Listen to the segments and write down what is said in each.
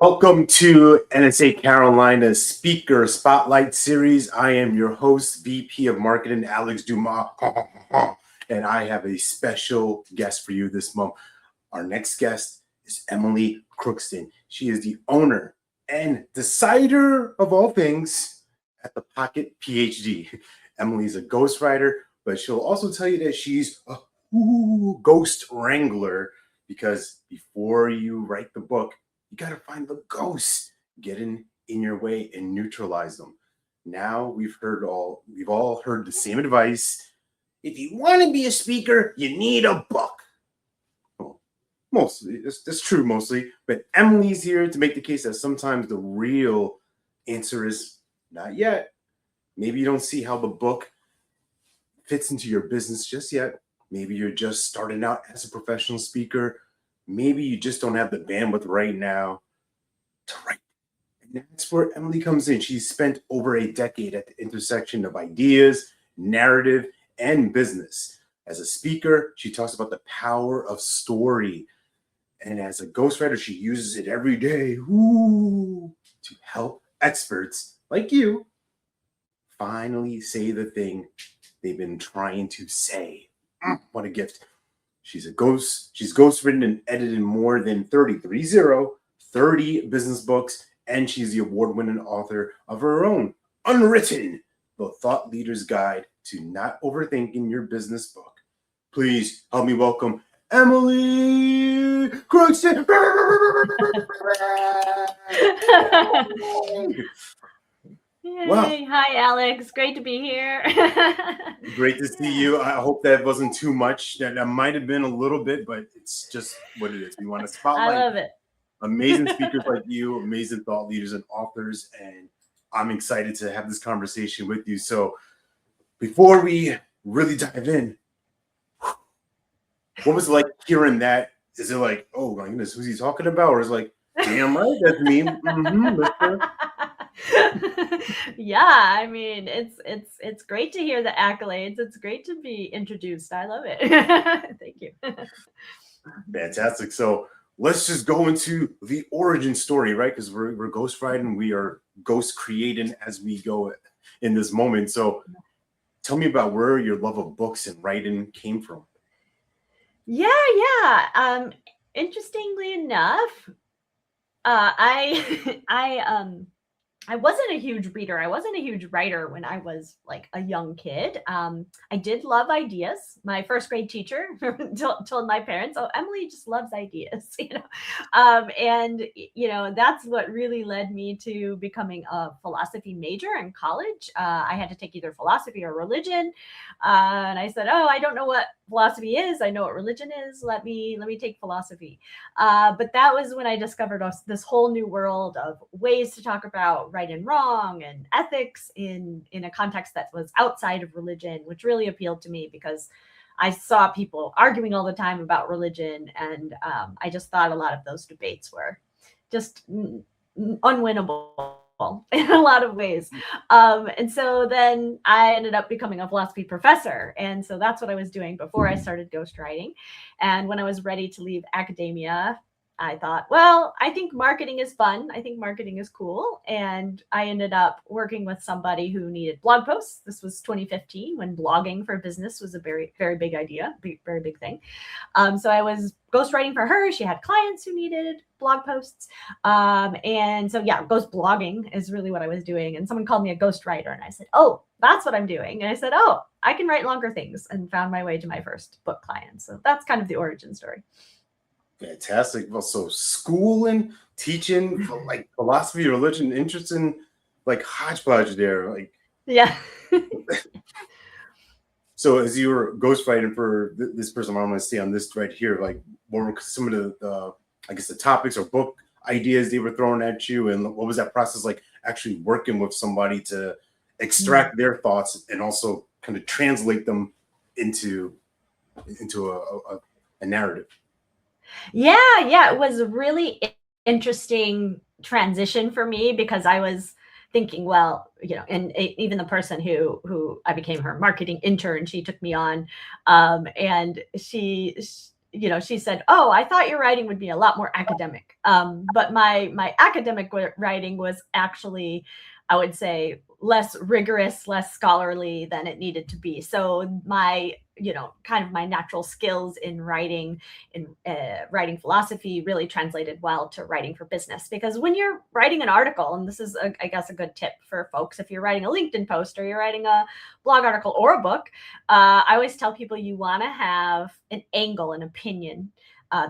Welcome to NSA Carolina's Speaker Spotlight Series. I am your host, VP of Marketing, Alex Dumas, and I have a special guest for you this month. Our next guest is Emily Crookston. She is the owner and decider of all things at the Pocket PhD. Emily is a ghostwriter, but she'll also tell you that she's a ghost wrangler, because before you write the book, you got to find the ghosts, get in your way and neutralize them. Now we've all heard the same advice. If you want to be a speaker, you need a book. Well, mostly, that's true mostly, but Emily's here to make the case that sometimes the real answer is not yet. Maybe you don't see how the book fits into your business just yet. Maybe you're just starting out as a professional speaker. Maybe you just don't have the bandwidth right now to write. And that's where Emily comes in. She's spent over a decade at the intersection of ideas, narrative, and business. As a speaker, she talks about the power of story. And as a ghostwriter, she uses it every day to help experts like you finally say the thing they've been trying to say. What a gift. She's ghostwritten and edited more than 30 business books, and she's the award-winning author of her own Unwritten, the Thought Leader's Guide to Not Overthinking Your Business book. Please help me welcome Emily Crookston. Yay. Wow. Hi, Alex. Great to be here. Great to see you. I hope that wasn't too much. That might have been a little bit, but it's just what it is. We want to spotlight I love it. Amazing speakers like you, amazing thought leaders and authors, and I'm excited to have this conversation with you. So before we really dive in, what was it like hearing that? Is it like, oh my goodness, who's he talking about? Or is it like, damn right, that's me. Yeah, I mean, it's great to hear the accolades. It's great to be introduced. I love it. Thank you. Fantastic. So let's just go into the origin story, right? Because we're ghostwriting, we are ghost creating as we go in this moment. So tell me about where your love of books and writing came from. Yeah. Interestingly enough, I wasn't a huge reader. I wasn't a huge writer when I was like a young kid. I did love ideas. My first grade teacher told my parents, "Oh, Emily just loves ideas," and that's what really led me to becoming a philosophy major in college. I had to take either philosophy or religion, and I said, "Oh, I don't know what philosophy is. I know what religion is. Let me take philosophy." But that was when I discovered this whole new world of ways to talk about right and wrong and ethics in a context that was outside of religion, which really appealed to me because I saw people arguing all the time about religion. And I just thought a lot of those debates were just unwinnable in a lot of ways. And so then I ended up becoming a philosophy professor. And so that's what I was doing before I started ghostwriting. And when I was ready to leave academia, I thought, well, I think marketing is fun. I think marketing is cool. And I ended up working with somebody who needed blog posts. This was 2015 when blogging for business was a very, very big idea, very big thing. So I was ghostwriting for her. She had clients who needed blog posts. And so, yeah, ghost blogging is really what I was doing. And someone called me a ghostwriter. And I said, oh, that's what I'm doing. And I said, oh, I can write longer things, and found my way to my first book client. So that's kind of the origin story. Fantastic. Well, so schooling, teaching, like philosophy, religion, interest in like hodgepodge there. Like, yeah. So as you were ghostwriting for this person, I'm going to stay on this right here. Like, what were some of the I guess the topics or book ideas they were throwing at you, and what was that process like actually working with somebody to extract their thoughts and also kind of translate them into a narrative? Yeah, it was a really interesting transition for me because I was thinking, well, and even the person who I became her marketing intern, she took me on, and she said, "Oh, I thought your writing would be a lot more academic." But my academic writing was actually, I would say, less rigorous, less scholarly than it needed to be. So my, kind of my natural skills in writing, writing philosophy really translated well to writing for business. Because when you're writing an article, and this is, I guess, a good tip for folks, if you're writing a LinkedIn post or you're writing a blog article or a book, I always tell people you want to have an angle, an opinion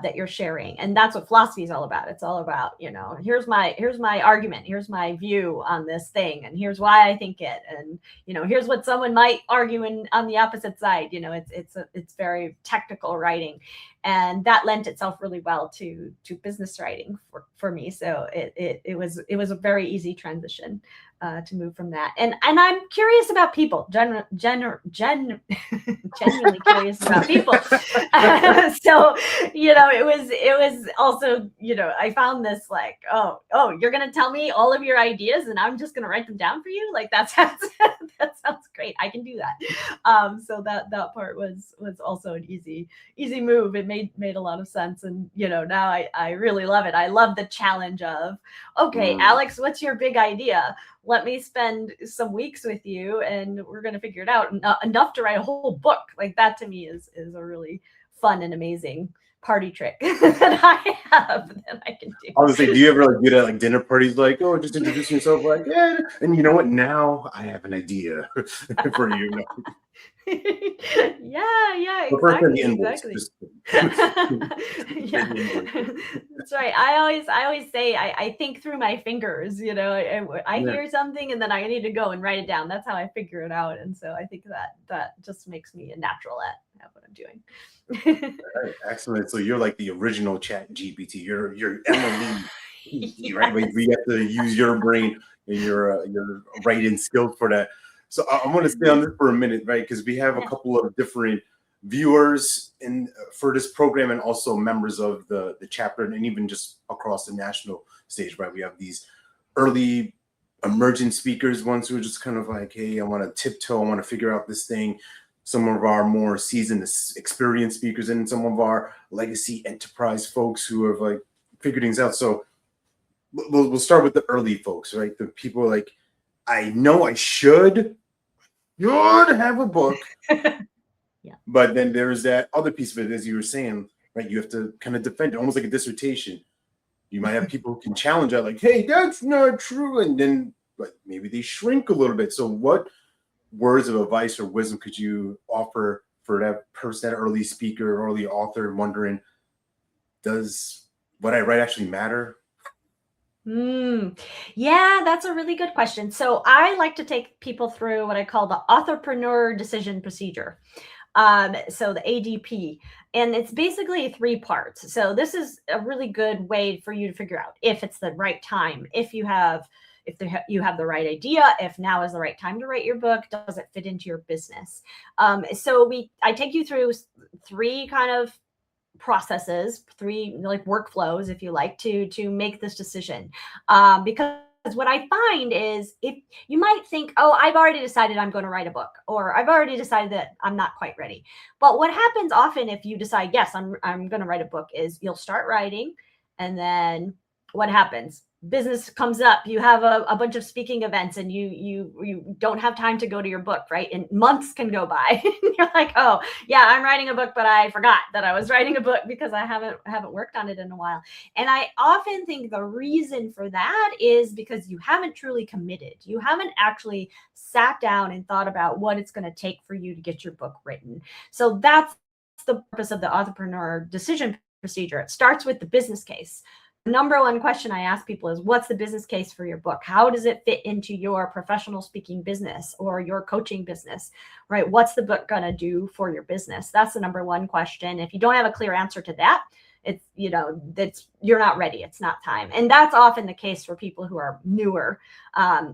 that you're sharing. And that's what philosophy is all about. It's all about, here's my argument, here's my view on this thing, and here's why I think it, and here's what someone might argue on the opposite side. It's very technical writing, and that lent itself really well to business writing for me. So it was a very easy transition to move from that. And I'm curious about people, genuinely curious about people. So, it was also, I found this like, oh, you're going to tell me all of your ideas and I'm just going to write them down for you. Like that sounds great. I can do that. So that part was also an easy move. It made a lot of sense. And, now I really love it. I love the challenge of, okay, Alex, what's your big idea? Let me spend some weeks with you and we're going to figure it out. Enough to write a whole book. Like that to me is a really fun and amazing party trick that I have that I can do. I was like, do you ever do that dinner parties? Like, oh, just introduce yourself. Like, yeah. And you know what? Now I have an idea for you. Yeah, exactly. Yeah, that's right. I always say I think through my fingers. I hear something and then I need to go and write it down. That's how I figure it out. And so I think that just makes me a natural at what I'm doing. Right, excellent. So you're like the original Chat GPT. You're Emily, yes. Right? We have to use your brain and your writing skills for that. So I want to stay on this for a minute, right? Because we have a couple of different viewers for this program and also members of the chapter and even just across the national stage, right? We have these early emerging speakers, ones who are just kind of like, hey, I want to tiptoe, I want to figure out this thing. Some of our more seasoned, experienced speakers, and some of our legacy enterprise folks who have figured things out. So we'll start with the early folks, right? The people like, I know I should have a book. Yeah. But then there's that other piece of it, as you were saying, right? You have to kind of defend it, almost like a dissertation. You might have people who can challenge that, like, hey, that's not true. And then maybe they shrink a little bit. So what words of advice or wisdom could you offer for that person, that early speaker, early author, wondering, does what I write actually matter? Yeah, that's a really good question. So I like to take people through what I call the Authorpreneur decision procedure. So the ADP, and it's basically 3 parts. So this is a really good way for you to figure out if it's the right time, if you have the right idea, if now is the right time to write your book, does it fit into your business? So I take you through 3 kind of processes, 3 workflows, if you like, to make this decision. Because what I find is if you might think, oh, I've already decided I'm going to write a book, or I've already decided that I'm not quite ready. But what happens often if you decide, yes, I'm going to write a book, is you'll start writing, and then what happens? Business comes up, you have a bunch of speaking events, and you don't have time to go to your book, right? And months can go by. You're like, oh yeah, I'm writing a book, but I forgot that I was writing a book because I haven't worked on it in a while. And I often think the reason for that is because you haven't truly committed. You haven't actually sat down and thought about what it's going to take for you to get your book written. So that's the purpose of the Authorpreneur decision procedure. It starts with the business case. Number 1 question I ask people is, what's the business case for your book? How does it fit into your professional speaking business or your coaching business, right? What's the book going to do for your business? That's the number 1 question. If you don't have a clear answer to that, it's, you're not ready. It's not time. And that's often the case for people who are newer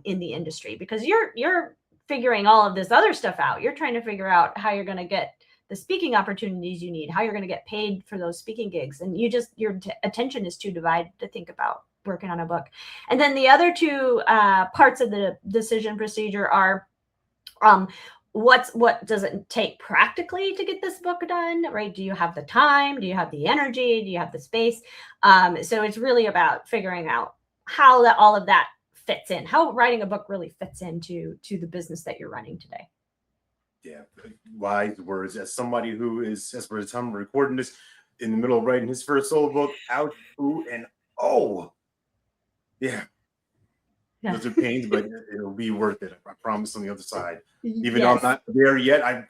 in the industry, because you're figuring all of this other stuff out. You're trying to figure out how you're going to get the speaking opportunities you need, how you're going to get paid for those speaking gigs. And your attention is too divided to think about working on a book. And then the other 2 parts of the decision procedure are, what does it take practically to get this book done, right? Do you have the time? Do you have the energy? Do you have the space? So it's really about figuring out how all of that fits in, how writing a book really fits into the business that you're running today. Yeah, wise words. As somebody who is, as for the time of recording this, in the middle of writing his first solo book, out, ooh, and oh, yeah, Yeah. those are pains, but it'll be worth it. I promise. On the other side, even though I'm Yes. not there yet, I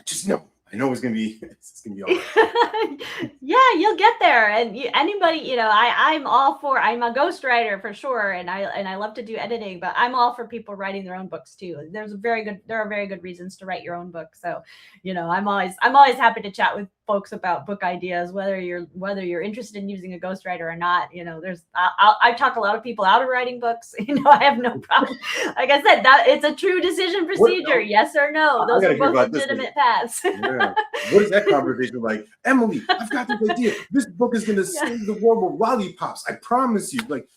just know. I know it's gonna be all right. Yeah, you'll get there. And anybody, I'm all for. I'm a ghostwriter for sure, and I love to do editing, but I'm all for people writing their own books too. There are very good reasons to write your own book. So, I'm always happy to chat with folks about book ideas, whether you're interested in using a ghostwriter or not. I talk a lot of people out of writing books. I have no problem. Like I said, that it's a true decision procedure. Yes or no. Those are both legitimate paths. Yeah. What is that conversation like? Emily, I've got this idea. This book is gonna save the world with lollipops. I promise you. Like,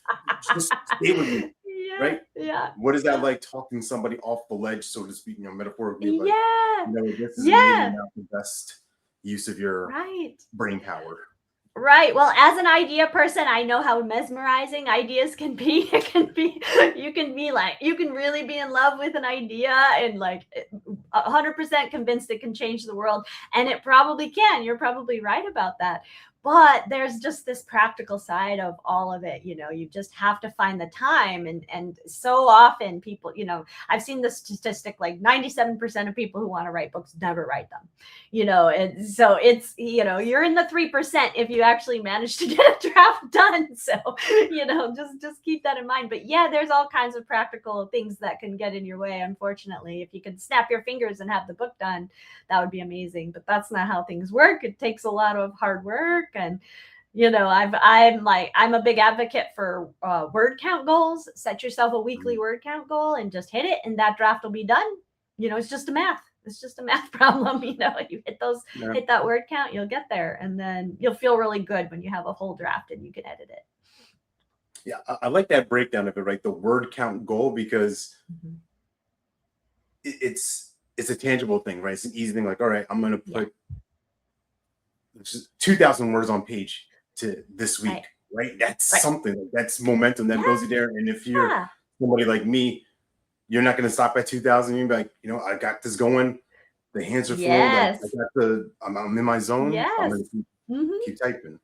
just stay with me. Yeah, right? Yeah. What is that like, talking somebody off the ledge, so to speak, metaphorically? Like, Yeah. This is maybe not the best use of your brain power. Right. Well, as an idea person, I know how mesmerizing ideas can be. You can really be in love with an idea and 100% convinced it can change the world. And it probably can. You're probably right about that. But there's just this practical side of all of it. You just have to find the time. And so often people, I've seen the statistic, like 97% of people who want to write books never write them, and so it's, you're in the 3% if you actually manage to get a draft done. So, just keep that in mind. But yeah, there's all kinds of practical things that can get in your way. Unfortunately, if you could snap your fingers and have the book done, that would be amazing. But that's not how things work. It takes a lot of hard work. And I'm a big advocate for word count goals. Set yourself a weekly word count goal and just hit it, and that draft will be done. It's just a math problem. You hit that word count, you'll get there, and then you'll feel really good when you have a whole draft and you can edit it. Yeah, I like that breakdown of it, right? The word count goal, because it's a tangible thing, right? It's an easy thing. Like, all right, I'm going to put 2,000 words on page to this week, right? That's something. That's momentum that goes there. And if you're somebody like me, you're not going to stop at 2,000. You're like, I got this going. The hands are full. I'm in my zone. Yes. I'm going to keep typing.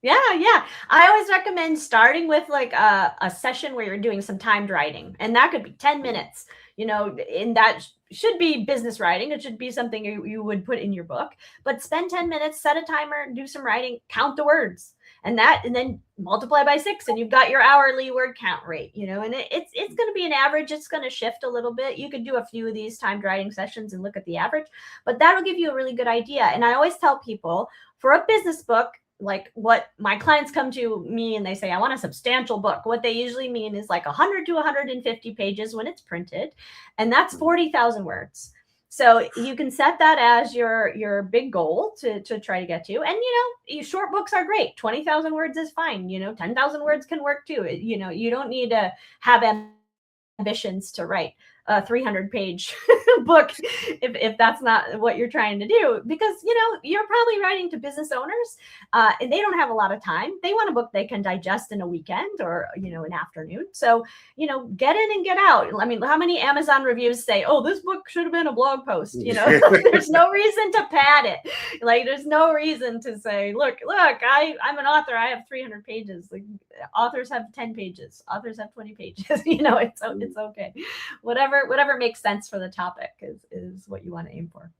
Yeah. I always recommend starting with a session where you're doing some timed writing, and that could be 10 minutes. And that should be business writing. It should be something you would put in your book. But spend 10 minutes, set a timer, do some writing, count the words, and then multiply by 6, and you've got your hourly word count rate. And it's going to be an average. It's going to shift a little bit. You could do a few of these timed writing sessions and look at the average, but that'll give you a really good idea. And I always tell people, for a business book, like what my clients come to me and they say, I want a substantial book. What they usually mean is 100 to 150 pages when it's printed. And that's 40,000 words. So you can set that as your big goal to try to get to. And, short books are great. 20,000 words is fine. 10,000 words can work too. You don't need to have ambitions to write a 300-page book if that's not what you're trying to do, because you're probably writing to business owners and they don't have a lot of time. They want a book they can digest in a weekend or an afternoon. So get in and get out. I mean, how many Amazon reviews say, oh, this book should have been a blog post? There's no reason to pad it. There's no reason to say, look, I'm an author, I have 300 pages. Authors have 10 pages, authors have 20 pages. It's okay. Whatever makes sense for the topic is what you want to aim for.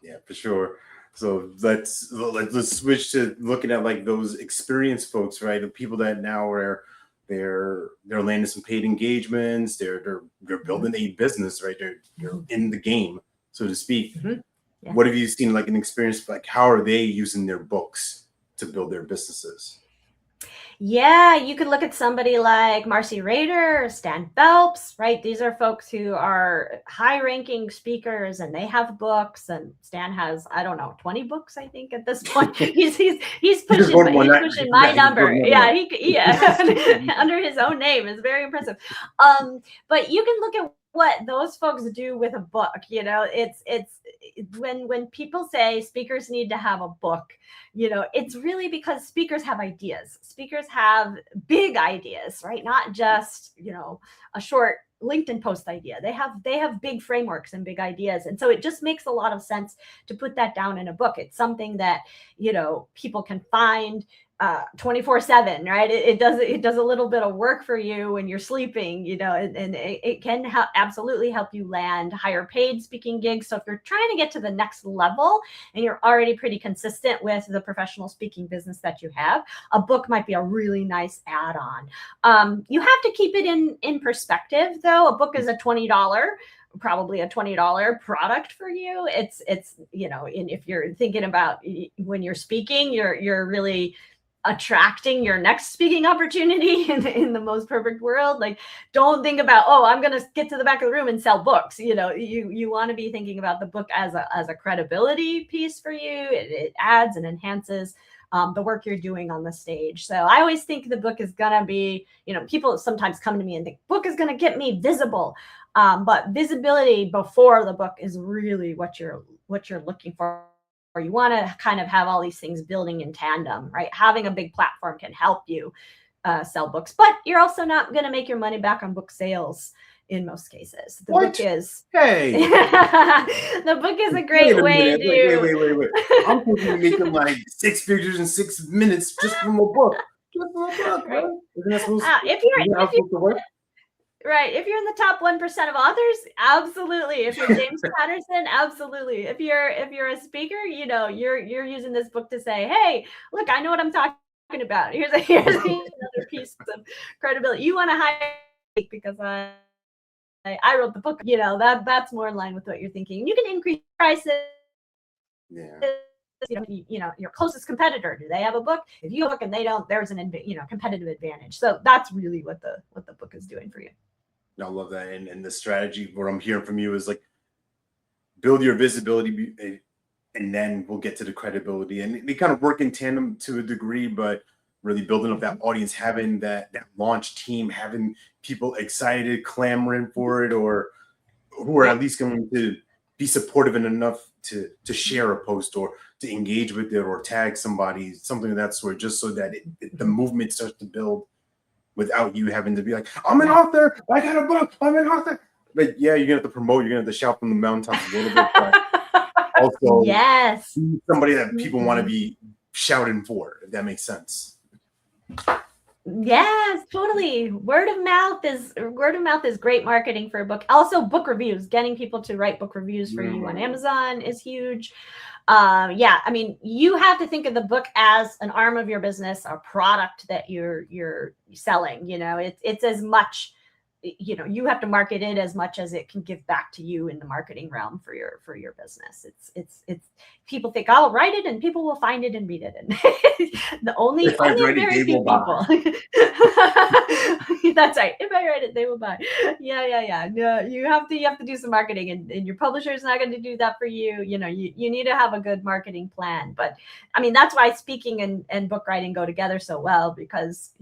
Yeah, for sure. So let's switch to looking at those experienced folks, right? The people that now are they're landing some paid engagements. They're building a business, right? They're in the game, so to speak. Yeah. What have you seen an experience? How are they using their books to build their businesses? Yeah, you could look at somebody like Marcy Rader, Stan Phelps, right? These are folks who are high-ranking speakers and they have books, and Stan has, 20 books, I think, at this point. He's pushing my number. Yeah, he, under his own name. It's very impressive. But you can look at what those folks do with a book. It's when people say speakers need to have a book, it's really because speakers have ideas. Speakers have big ideas, right? Not just, a short LinkedIn post idea. They have big frameworks and big ideas. And so it just makes a lot of sense to put that down in a book. It's something that, people can find 24/7, right? It does a little bit of work for you when you're sleeping, and it can absolutely help you land higher paid speaking gigs. So if you're trying to get to the next level and you're already pretty consistent with the professional speaking business that you have, a book might be a really nice add-on. You have to keep it in perspective, though. A book is probably a $20 product for you. It's and if you're thinking about when you're speaking, you're really attracting your next speaking opportunity in the most perfect world. Like, don't think about, I'm going to get to the back of the room and sell books. You want to be thinking about the book as a credibility piece for you. It adds and enhances the work you're doing on the stage. So I always think the book is going to be, people sometimes come to me and think book is going to get me visible. But visibility before the book is really what you're looking for. Or you want to kind of have all these things building in tandem, right? Having a big platform can help you sell books, but you're also not going to make your money back on book sales in most cases. The book is the book is a great way to. Wait. I'm thinking you're making like 6 figures in 6 minutes just from a book. Right? Isn't that supposed to work? Right. If you're in the top 1% of authors, absolutely. If you're James Patterson, absolutely. If you're a speaker, you're using this book to say, hey, look, I know what I'm talking about. Here's another piece of credibility. You want to hire me because I wrote the book. That's more in line with what you're thinking. You can increase prices. Yeah. Your closest competitor, do they have a book? If you have a book and they don't, there's an competitive advantage. So that's really what the book is doing for you. I love that. And the strategy, what I'm hearing from you is like, build your visibility and then we'll get to the credibility. And they kind of work in tandem to a degree, but really building up that audience, having that launch team, having people excited, clamoring for it, or who are at least going to be supportive enough to share a post or to engage with it or tag somebody, something of that sort, just so that the movement starts to build without you having to be like, I'm an author, I got a book, I'm an author. But yeah, you're gonna have to promote, you're gonna have to shout from the mountaintops a little bit, but also yes, somebody that people want to be shouting for, if that makes sense. Yes, totally. Word of mouth is great marketing for a book. Also, book reviews, getting people to write book reviews for you on Amazon is huge. I mean, you have to think of the book as an arm of your business, a product that you're selling. It's as much, you have to market it as much as it can give back to you in the marketing realm for your business. It's people think I'll write it and people will find it and read it, and only very few people. That's right. If I write it, they will buy. Yeah. No, you have to do some marketing, and your publisher is not going to do that for you. You need to have a good marketing plan. But I mean, that's why speaking and book writing go together so well, because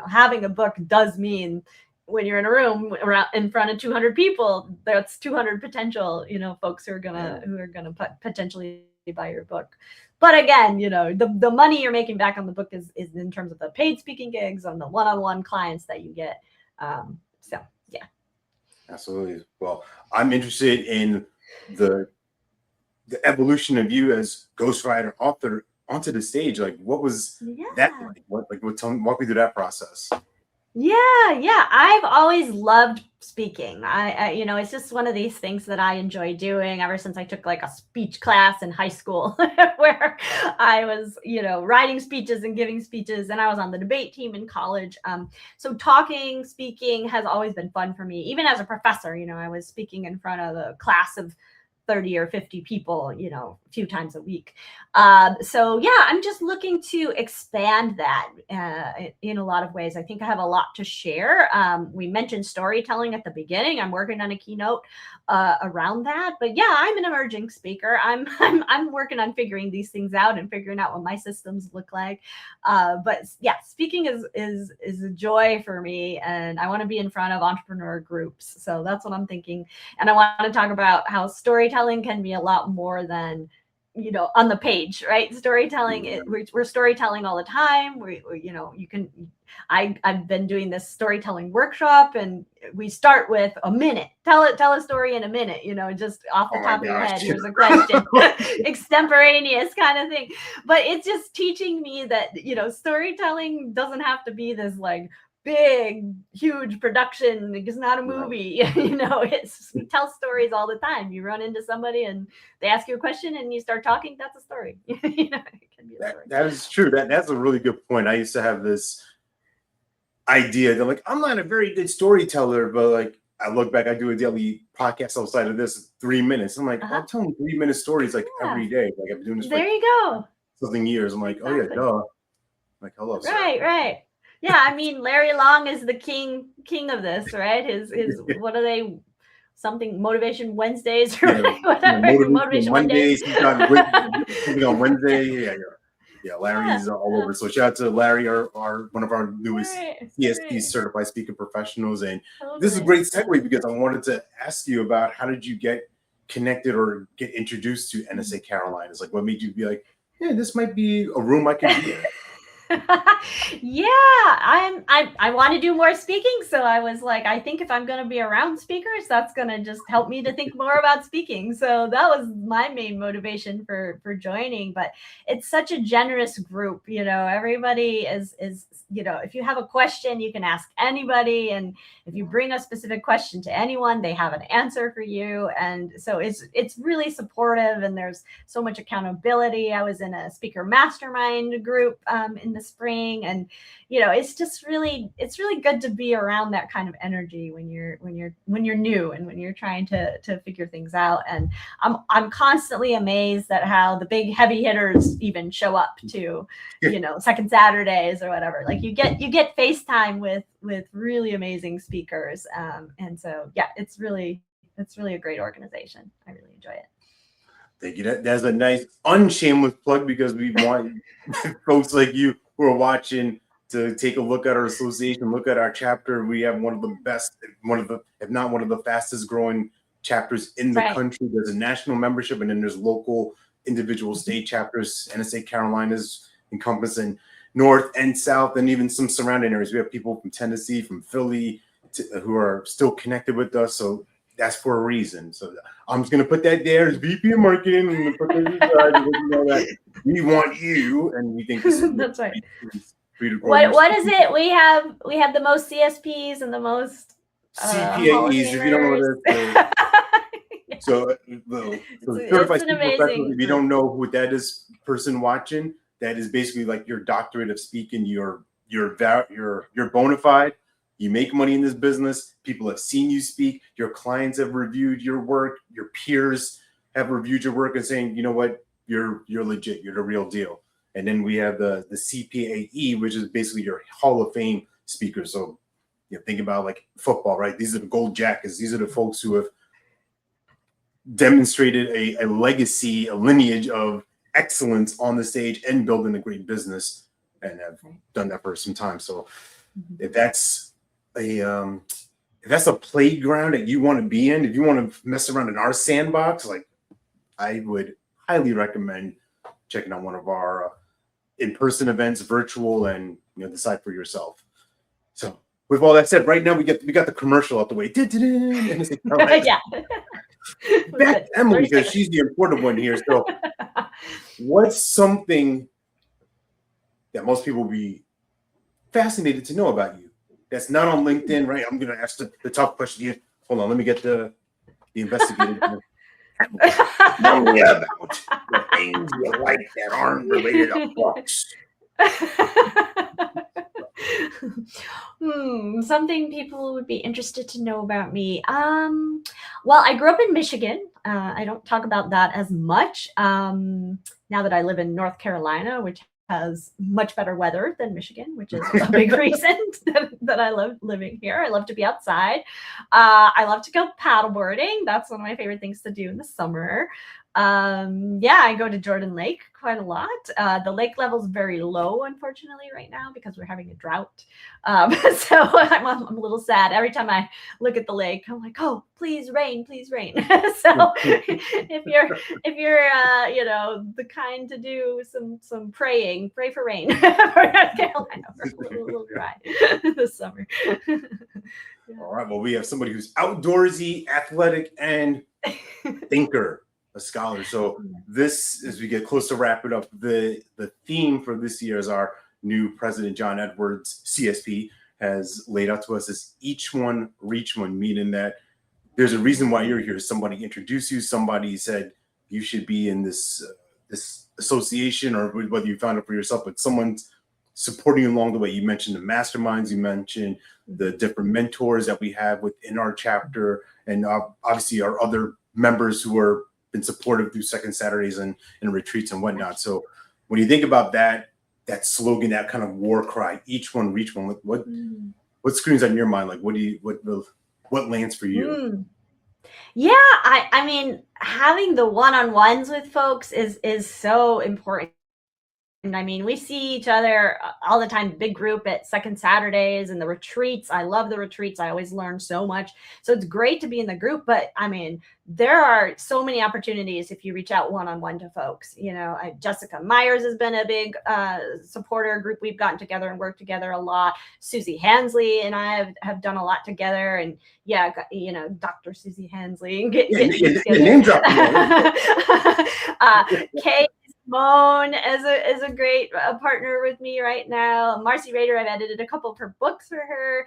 having a book does mean, when you're in a room in front of 200 people, that's 200 potential, folks who are gonna potentially buy your book. But again, the money you're making back on the book is in terms of the paid speaking gigs and the one-on-one clients that you get. So yeah. Absolutely. Well, I'm interested in the evolution of you as ghostwriter, author onto the stage. Like, what was that like? Walk me through that process. Yeah. I've always loved speaking. I it's just one of these things that I enjoy doing ever since I took like a speech class in high school where I was, writing speeches and giving speeches, and I was on the debate team in college. So speaking has always been fun for me. Even as a professor, I was speaking in front of a class of 30 or 50 people, few times a week. So yeah, I'm just looking to expand that in a lot of ways. I think I have a lot to share. We mentioned storytelling at the beginning. I'm working on a keynote around that. But yeah, I'm an emerging speaker. I'm working on figuring these things out and figuring out what my systems look like. But yeah, speaking is a joy for me, and I want to be in front of entrepreneur groups. So that's what I'm thinking. And I want to talk about how storytelling can be a lot more than, you know, on the page, right? Storytelling, we're storytelling all the time. You know, you can, I've been doing this storytelling workshop, and we start with a minute. Tell a story in a minute, you know, just off the top of your head. Here's a question, extemporaneous kind of thing. But it's just teaching me that, you know, storytelling doesn't have to be this like big, huge production. It's not a movie. You know, we tell stories all the time. You run into somebody and they ask you a question and you start talking. That's a story. You know, it can be a story. That is true. That's a really good point. I used to have this idea that like, I'm not a very good storyteller, but like I look back, I do a daily podcast outside of this 3 minutes. I'm like, I'm telling 3-minute stories like every day. Like I've been doing this for there you go. something years. I'm like, oh yeah, duh. Like, hello, sir. Right. Yeah, I mean, Larry Long is the king of this, right? His what are they? Something Motivation Wednesdays or whatever. Motivation Mondays. He's got something on Wednesday. Yeah. Larry's all over. So shout out to Larry, our one of our newest CSP certified speaking professionals. And this is a great segue because I wanted to ask you about how did you get connected or get introduced to NSA Carolinas? Like, what made you be like, yeah, this might be a room I could be in? Yeah, I want to do more speaking, so I was like, I think if I'm going to be around speakers, that's going to just help me to think more about speaking. So that was my main motivation for joining. But it's such a generous group, you know. Everybody is you know, if you have a question, you can ask anybody, and if you bring a specific question to anyone, they have an answer for you. And so it's really supportive, and there's so much accountability. I was in a speaker mastermind group in the spring, and you know, it's really good to be around that kind of energy when you're new and when you're trying to figure things out. And I'm constantly amazed at how the big heavy hitters even show up to, you know, second Saturdays or whatever. Like you get FaceTime with really amazing speakers, and so yeah, it's really a great organization. I really enjoy it. Thank you. That's a nice unshameless plug because we want folks like you who are watching to take a look at our association, look at our chapter. We have one of the best, if not one of the fastest growing chapters in the country. There's a national membership, and then there's local individual state chapters. NSA Carolinas encompassing North and South, and even some surrounding areas. We have people from Tennessee, from Philly, who are still connected with us. So that's for a reason. So I'm just going to put that there as VP of Marketing. And put that aside, and you know that we want you, and we think this is that's right. What is it? We have the most CSPs and the most CPAEs. If you don't know what that is, so certified speaker professional. If you don't know who that is, person watching, that is basically like your doctorate of speaking. You're bona fide. You make money in this business. People have seen you speak. Your clients have reviewed your work. Your peers have reviewed your work and saying, you know what, you're legit. You're the real deal. And then we have the CPAE, which is basically your Hall of Fame speakers. So you know, think about like football, right? These are the gold jackets. These are the folks who have demonstrated a legacy, a lineage of excellence on the stage and building a great business, and have done that for some time. So if that's a playground that you want to be in, if you want to mess around in our sandbox, like I would highly recommend checking out one of our in-person events, virtual, and you know, decide for yourself. So with all that said, right now we got the commercial out the way. Yeah. Back to Emily, because she's the important one here. So what's something that most people will be fascinated to know about you that's not on LinkedIn, right? I'm going to ask the tough question here. Hold on, let me get the investigative. Tell me about the things you like that aren't related to books. Something people would be interested to know about me. Well, I grew up in Michigan. I don't talk about that as much now that I live in North Carolina, which has much better weather than Michigan, which is a big reason that I love living here. I love to be outside. I love to go paddleboarding. That's one of my favorite things to do in the summer. Yeah, I go to Jordan Lake quite a lot. The lake level is very low, unfortunately, right now because we're having a drought. So I'm a little sad. Every time I look at the lake, I'm like, oh, please rain, please rain. So if you're you know, the kind to do some praying, pray for rain for North Carolina. It's a little dry this summer. All right. Well, we have somebody who's outdoorsy, athletic, and thinker, a scholar. So this, as we get close to wrap it up, the theme for this year is our new president, John Edwards, CSP, has laid out to us as each one, reach one, meaning that there's a reason why you're here. Somebody introduced you. Somebody said you should be in this this association, or whether you found it for yourself, but someone's supporting you along the way. You mentioned the masterminds. You mentioned the different mentors that we have within our chapter, and obviously our other members who are been supportive through Second Saturdays and retreats and whatnot. So when you think about that slogan, that kind of war cry, each one, reach one, what screams on your mind? Like, what lands for you? Yeah, I mean, having the one-on-ones with folks is so important. And I mean, we see each other all the time, big group at Second Saturdays and the retreats. I love the retreats. I always learn so much. So it's great to be in the group. But I mean, there are so many opportunities if you reach out one-on-one to folks. You know, Jessica Myers has been a big supporter group. We've gotten together and worked together a lot. Susie Hansley and I have done a lot together. And yeah, you know, Dr. Susie Hansley. Name drop. Kay Moan is a great partner with me right now. Marcy Rader, I've edited a couple of her books for her.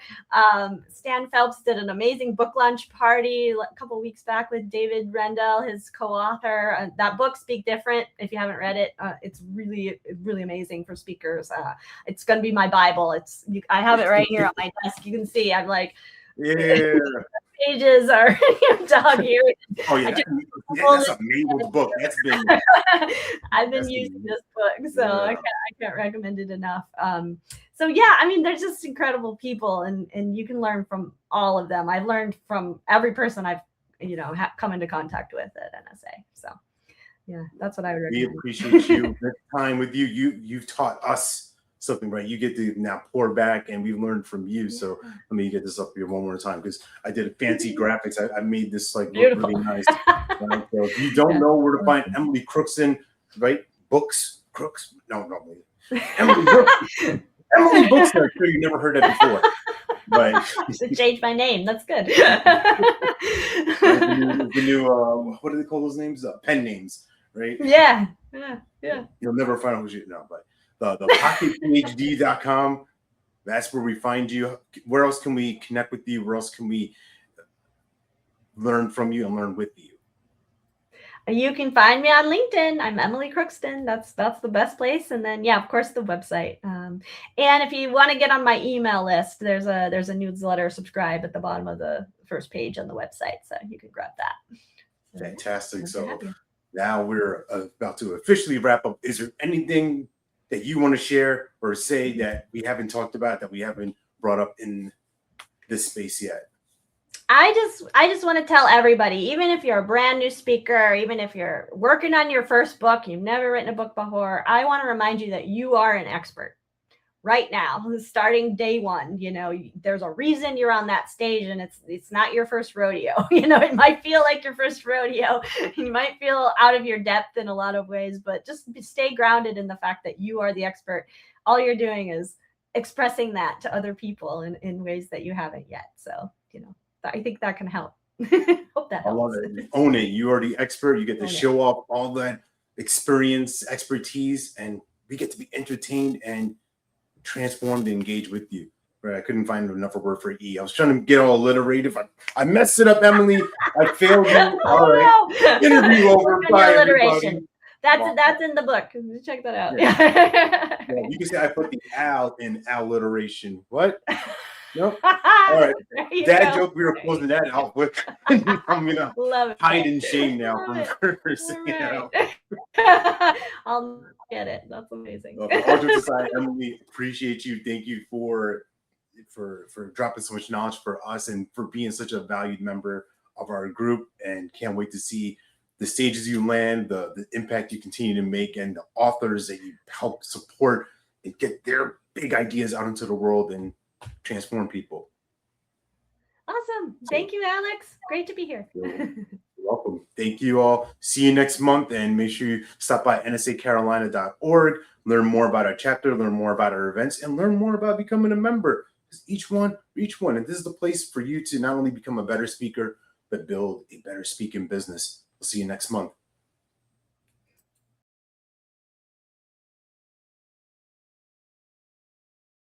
Stan Phelps did an amazing book launch party a couple of weeks back with David Rendell, his co-author. That book, Speak Different, if you haven't read it, it's really, really amazing for speakers. It's going to be my Bible. I have it right here on my desk. You can see I'm like, yeah. Pages are dog here. Oh yeah, that's a amazing book. That's been. I've been using this book, so I can't recommend it enough. So yeah, I mean, there's just incredible people, and you can learn from all of them. I've learned from every person I've come into contact with at NSA. So yeah, that's what I would recommend. We appreciate you. This time with you. You've taught us something, right? You get to now pour back, and we've learned from you. So let me get this up here one more time, because I did fancy graphics. I made this like look really nice. Right? So if you don't know where to find Emily Crookston, right? Books, Crooks? No, Emily Crookston. Emily Books. I'm sure you never heard that before. But I should change my name. That's good. the new what do they call those names? Pen names, right? Yeah. You'll never find out who you know, but the pocketphd.com, that's where we find you. Where else can we connect with you? Where else can we learn from you and learn with you? You can find me on LinkedIn. I'm Emily Crookston. That's the best place. And then, yeah, of course, the website. And if you want to get on my email list, there's a newsletter, subscribe at the bottom of the first page on the website. So you can grab that. Fantastic. So now we're about to officially wrap up. Is there anything that you want to share or say that we haven't talked about, that we haven't brought up in this space yet? I just want to tell everybody, even if you're a brand new speaker, even if you're working on your first book, you've never written a book before, I want to remind you that you are an expert right now, starting day one. You know, there's a reason you're on that stage, and it's not your first rodeo. You know, it might feel like your first rodeo. You might feel out of your depth in a lot of ways, but just stay grounded in the fact that you are the expert. All you're doing is expressing that to other people in ways that you haven't yet. So, you know, I think that can help. Hope that helps. I love it. Own it. You are the expert. You get to show off all that experience, expertise, and we get to be entertained and transformed and engage with you. Right? I couldn't find enough of a word for E. I was trying to get all alliterative. I messed it up, Emily. I failed you. All right. No. Interview over. Bye, alliteration. That's in the book. Check that out. Yeah. You can say I put the Al in alliteration. What? Nope. All right. There you Dad go. joke, we were There closing you that out with. I'm going to go. Love it. hide in shame now Love it. for saying it All out. right. I'll get it. That's amazing. All jokes aside, Emily, appreciate you. Thank you for dropping so much knowledge for us and for being such a valued member of our group. And can't wait to see the stages you land, the impact you continue to make, and the authors that you help support and get their big ideas out into the world and transform people. Awesome. Thank you, Alex. Great to be here. You're welcome. Thank you all. See you next month, and make sure you stop by nsacarolina.org, learn more about our chapter, learn more about our events, and learn more about becoming a member. Each one, and this is the place for you to not only become a better speaker, but build a better speaking business. We'll see you next month.